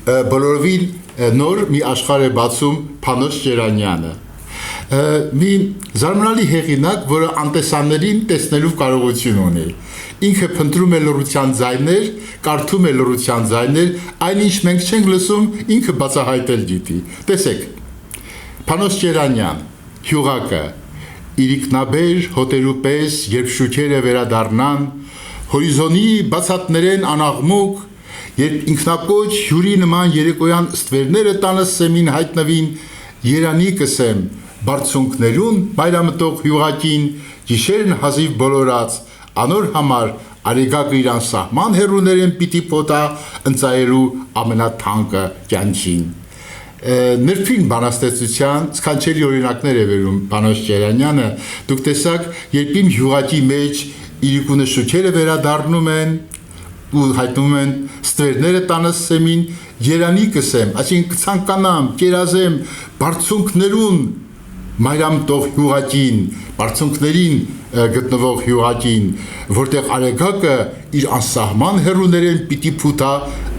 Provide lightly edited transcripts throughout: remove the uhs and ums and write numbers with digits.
բոլորովին նոր մի աշխարհ է բացում Փանոս Ջերանյանը։ Մի զարմանալի հեղինակ, որը անտեսաններին տեսնելու կարողություն ունի։ Ինքը փնտրում է լռության ձայներ, կարդում է լռության ձայներ, այնինչ մենք չենք լսում, ինքը բացահայտել գիտի։ Տեսեք, Փանոս Ջերանյան, հյուղակը, իրիկնաբեր հոտերու պես, երբ շուքերը վերադառնան, հորիզոնի բացատներեն անաղմուկ, երբ ինքնակոչ հյուրի նման երեկոյան ստվերները տանը սեմին հայտնվին, երանի կսեմ, բարձունքներուն մայրամտող հյուղակին, գիշերն հազիվ բոլորած, անոր համար արեգակը իրան սահման հերուներեն պիտի պոտա ընծայելու ամենաթանկը կյանքին։ Նրբին բանաստեղծության սքանչելի օրինակներ է վերում Փանոս Ջերանյանը, դուք տեսաք, երբ իմ հյուղակի մեջ իրիկունը շուքերը վերադառնում են ու հայտնվում են ստվերները տանը սեմին, երանի կսեմ, այսինքն ցանկանամ, կերազեմ բարձունքներուն մայրամտող հյուղակին, բարձունքներին գտնվող հյուղակին, որտեղ արեգակը իր անսահման հերուներեն պիտի փութա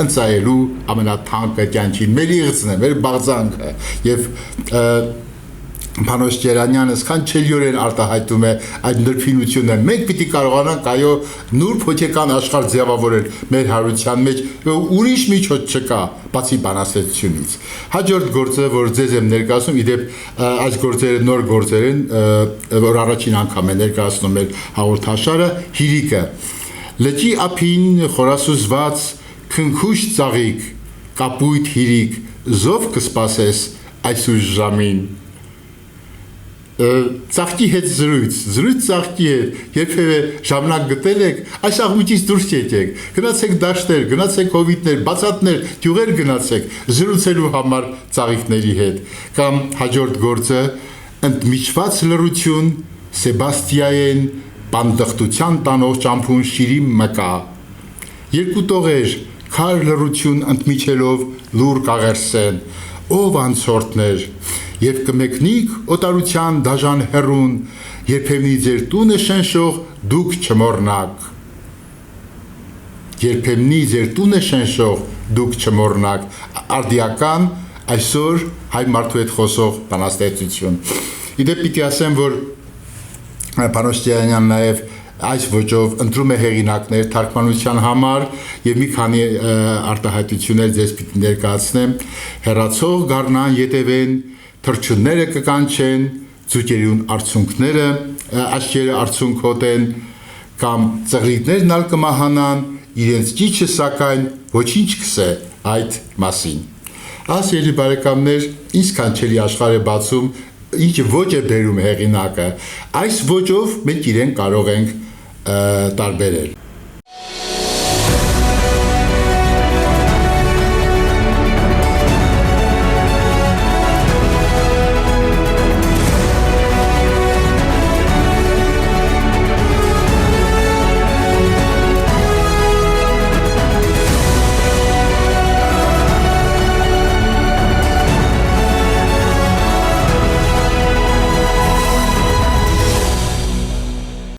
ընծայելու ամենաթանկը կյանքին, մեր իղձն է, մեր բաղձանքը, եւ Փանոս Ջերանյանը սքանչելիորեն արտահայտում է այդ նրբինությունը։ Մենք պիտի կարողանանք այո նուրբ հոգեկան աշխարհ ձևավորել մեր հարության մեջ, ուրիշ միջոց չկա, բացի բանաստեղծությունից։ Հաջորդ գործը, որ ձեզ եմ ներկայացնում, իդեպ այս գործերը նոր գործեր են, որ առաջին անգամ է ներկայացնում մեր հաղորդաշարը, Հիրիկը։ Լճի ափին խորասուզված քնքուշ ծաղիկ, կապույտ հիրիկ, զով կսպասես այսուր ժամին։ Ծաղկի հետ զրույց ծաղկի հետ, երբևէ ժամանակ գտել եք, այս աղմուկից դուրս եկեք, գնացեք դաշտեր, գնացեք հովիտներ, բացատներ, գյուղեր գնացեք, զրուցելու համար ծաղիկների հետ, կամ հաջորդ գործը ընդմիջված լռություն Սեբաստիայեն պանդխտության տանող ճամփուն շիրի մկա, երկու տողեր, քար լռություն ընդմիջելով լուր կաղերսեն, ով անցորդներ, Եվ կմեկնիկ օտարության դաժան հեռուն, երբեմնի ձեր տունը շնշող դուք չմոռնաք։ Երբեմնի ձեր տունը շնշող դուք չմոռնաք, արդիական այսօր հայ մարդու հետ խոսող բանաստեղծություն։ Իդեպ պիտի ասեմ, որ Փանոս Ջերանյանն նաև այս ոճով ընտրում է հեղինակներ թարգմանության համար եւ մի քանի արտահայտություններ ձեզ պիտի ներկայացնեմ։ Հեռացող գառնան ետևեն թրջունները կկանչեն, ձուկերուն արցունքները, աչքերը արցունք հոտեն, կամ ծղրիկներն ալ կմահանան, իրենց ճիչը սակայն ոչինչ կսե այդ մասին։ Այս ելի բարեկամներ, ինչ կանչելի աշխարհ է բացում, ինչ ոճ է բերում հեղինակը, այս ոճով մենք իրեն կարող ենք տարբերել։